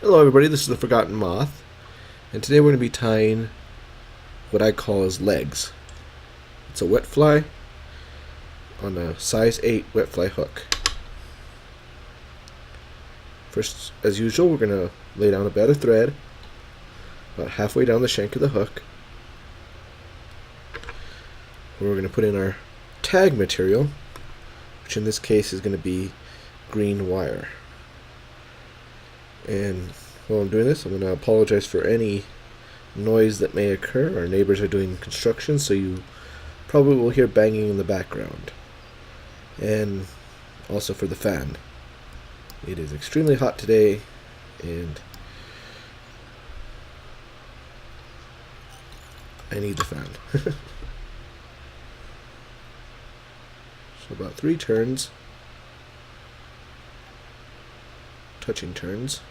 Hello everybody, this is the Forgotten Moth, and today we're going to be tying what I call as legs. It's a wet fly on a size 8 wet fly hook. First, as usual, we're going to lay down a bed of thread about halfway down the shank of the hook, where we're going to put in our tag material, which in this case is going to be green wire. And while I'm doing this, I'm going to apologize for any noise that may occur. Our neighbors are doing construction, so you probably will hear banging in the background. And also for the fan. It is extremely hot today, and I need the fan. So about 3 turns, touching turns.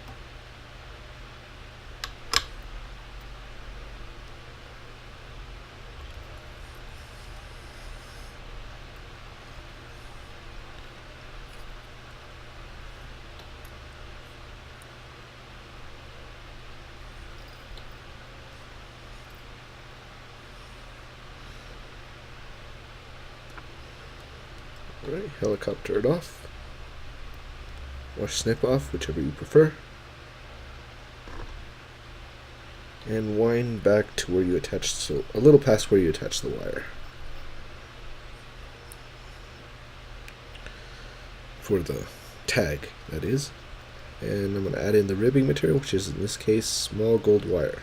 Alright, helicopter it off, or snip off, whichever you prefer, and wind back to where you attached, so a little past where you attach the wire. For the tag, that is. And I'm going to add in the ribbing material, which is in this case small gold wire.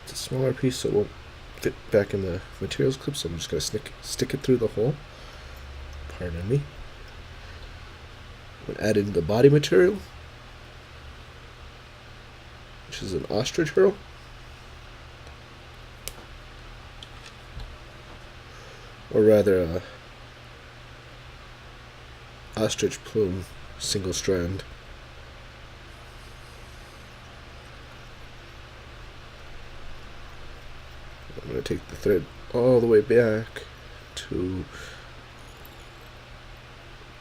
Smaller piece, so it won't fit back in the materials clip, so I'm just going to stick it through the hole. Pardon me. I'm going to add in the body material, which is an ostrich herl. Or rather, a ostrich plume single strand. I'm going to take the thread all the way back to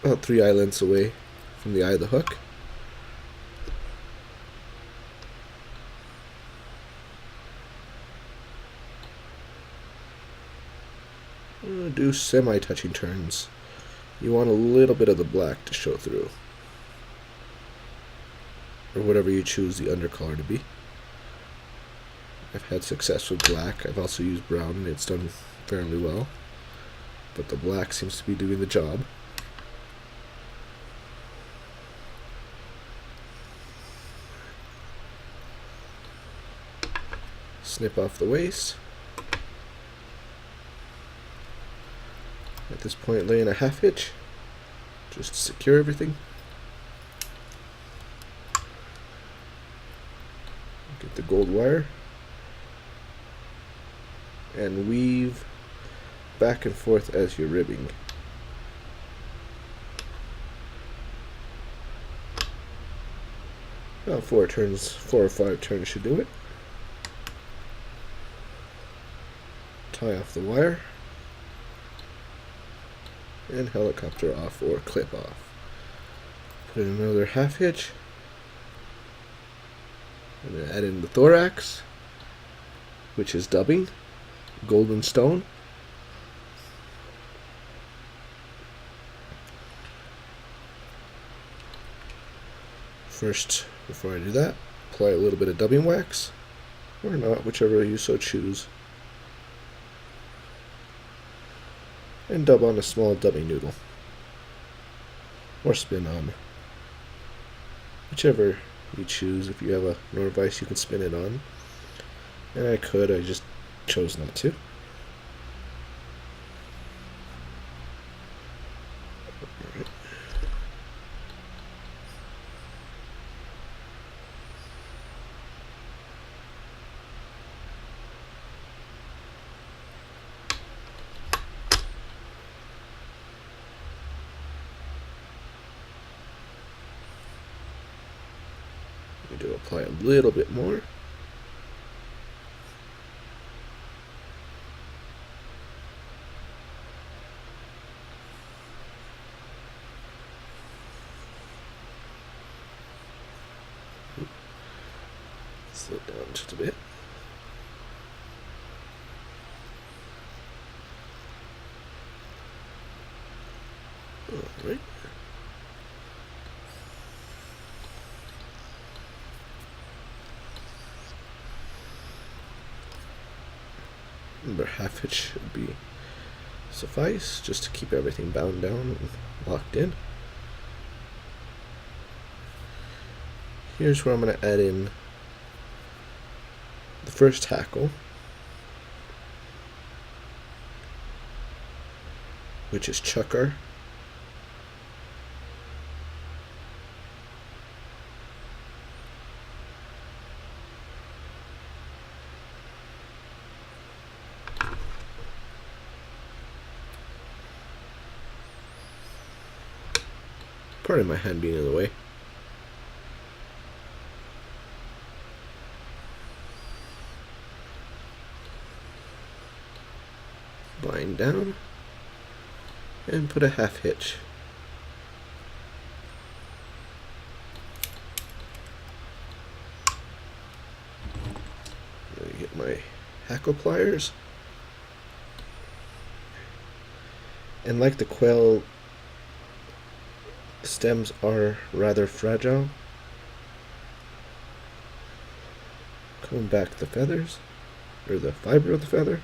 about 3 eye lengths away from the eye of the hook. I'm going to do semi-touching turns. You want a little bit of the black to show through, or whatever you choose the undercolor to be. I've had success with black. I've also used brown and it's done fairly well, but the black seems to be doing the job. Snip off the waist. At this point, lay in a half hitch just to secure everything. Get the gold wire and weave back and forth as you're ribbing. About 4 or 5 turns should do it. Tie off the wire and helicopter off or clip off. Put in another half hitch. I'm going to add in the thorax, which is dubbing, golden stone. First, before I do that, apply a little bit of dubbing wax, or not, whichever you so choose, and dub on a small dubbing noodle, or spin on, whichever You choose. If you have a Nor vise, you can spin it on. And I could, I just chose not to. We do apply a little bit more. Slow it down just a bit. All right. Remember, half hitch should be suffice just to keep everything bound down and locked in. Here's where I'm going to add in the first hackle, which is chucker. Pardon my hand being in the way. Bind down and put a half hitch. Let me get my hackle pliers. And like the quail, stems are rather fragile. Comb back the feathers, or the fiber of the feather.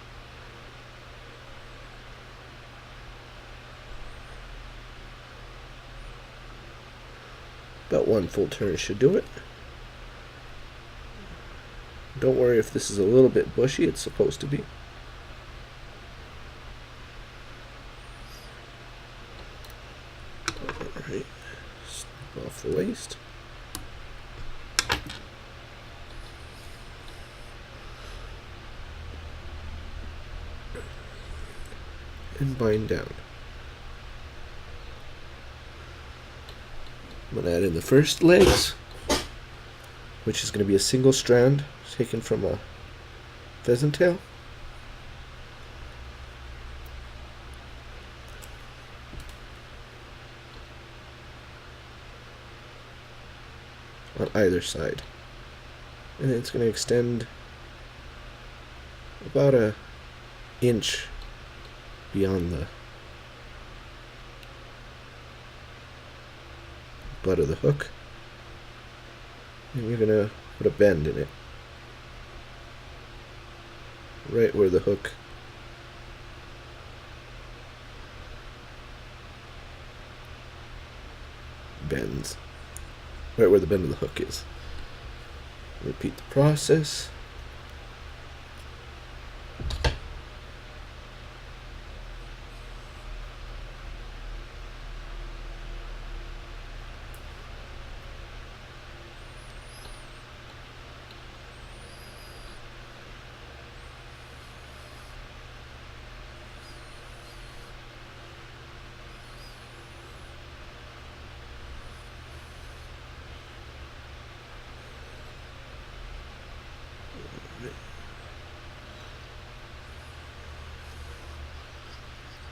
About one full turn should do it. Don't worry if this is a little bit bushy, it's supposed to be. Alright, snip off the waist. And bind down. I'm going to add in the first legs, which is going to be a single strand taken from a pheasant tail. On either side. And it's going to extend about an inch beyond the butt of the hook, and you're going to put a bend in it right where the hook bends, right where the bend of the hook is. Repeat the process.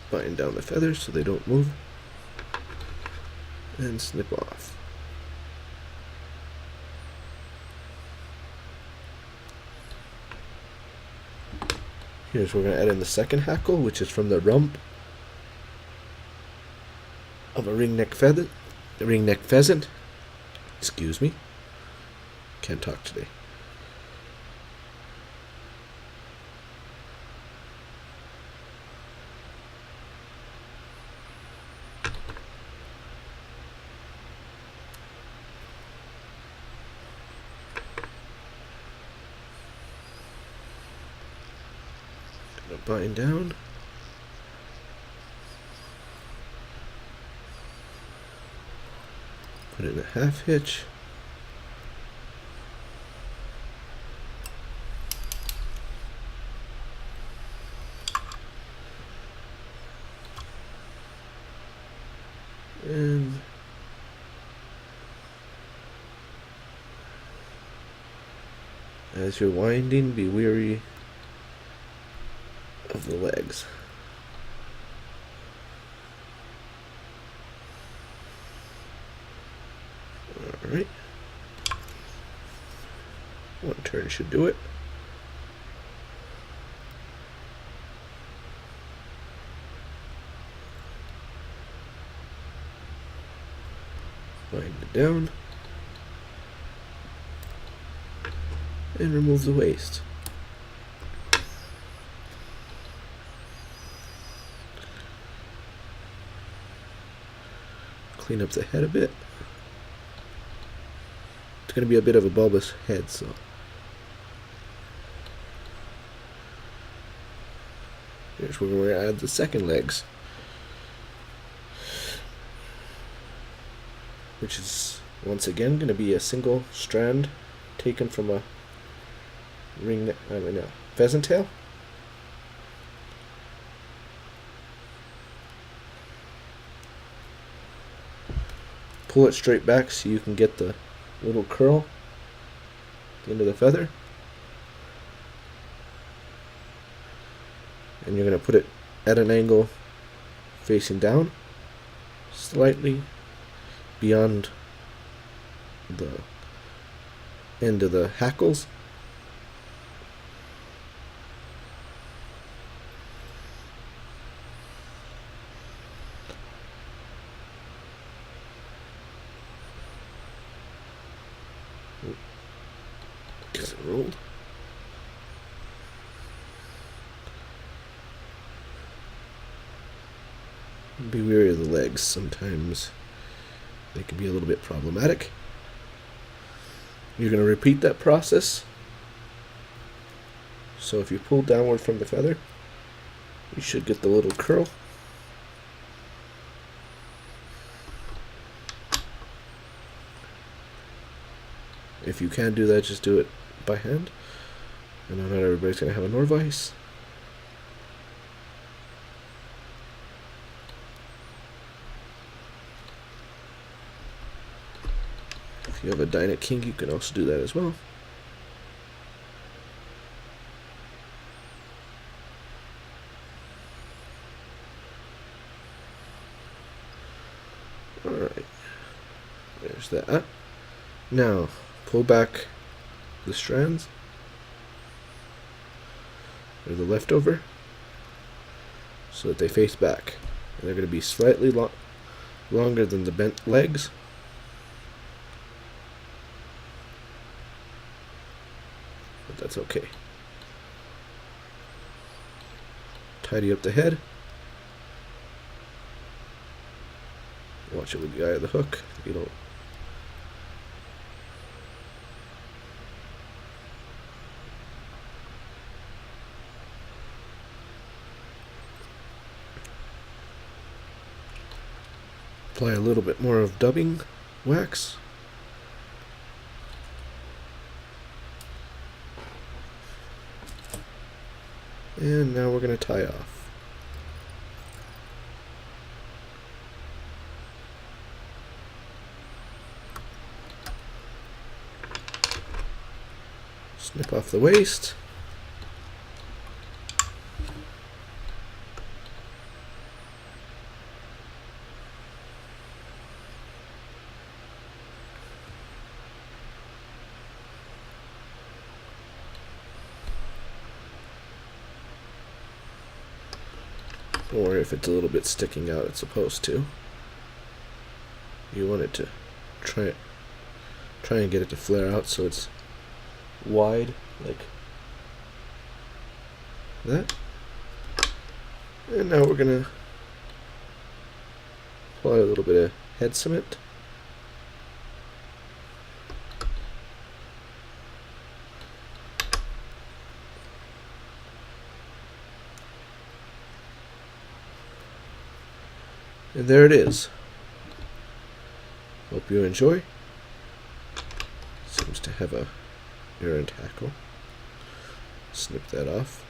Bind down the feathers so they don't move, and snip off. Here's where we're going to add in the second hackle, which is from the rump of a ringneck pheasant. Excuse me. Can't talk today. bind down. Put it in a half hitch. And as you're winding, be wary of the legs. Alright. One turn should do it. Wind it down. And remove the waste. Clean up the head a bit. It's going to be a bit of a bulbous head, so here's where we're going to add the second legs, which is once again going to be a single strand taken from a pheasant tail. Pull it straight back so you can get the little curl at the end of the feather. And you're going to put it at an angle facing down, slightly beyond the end of the hackles. Gets it rolled. Be wary of the legs. Sometimes they can be a little bit problematic. You're going to repeat that process. So if you pull downward from the feather, you should get the little curl. If you can't do that, just do it by hand. I know not everybody's going to have a Norvise. If you have a Dyna King, you can also do that as well. Alright, there's that. Now, pull back the strands, or the leftover, so that they face back. And they're going to be slightly longer than the bent legs. But that's okay. Tidy up the head. Watch it with the eye of the hook. You don't. Apply a little bit more of dubbing wax. And now we're going to tie off. Snip off the waist. Or if it's a little bit sticking out, it's supposed to. You want it to try and get it to flare out so it's wide, like that. And now we're gonna apply a little bit of head cement. And there it is. Hope you enjoy. Seems to have a error in tackle. Snip that off.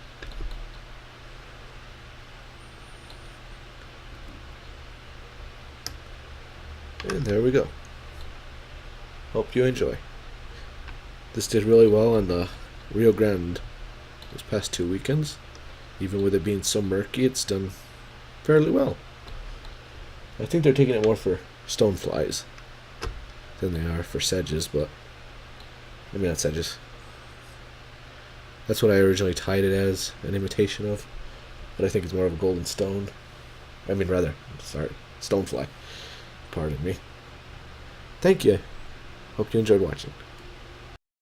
And there we go. Hope you enjoy. This did really well on the Rio Grande those past 2 weekends. Even with it being so murky, it's done fairly well. I think they're taking it more for stoneflies than they are for sedges, but I mean not sedges. That's what I originally tied it as, an imitation of, but I think it's more of a golden stone. I mean rather, sorry, stonefly. Pardon me. Thank you. Hope you enjoyed watching.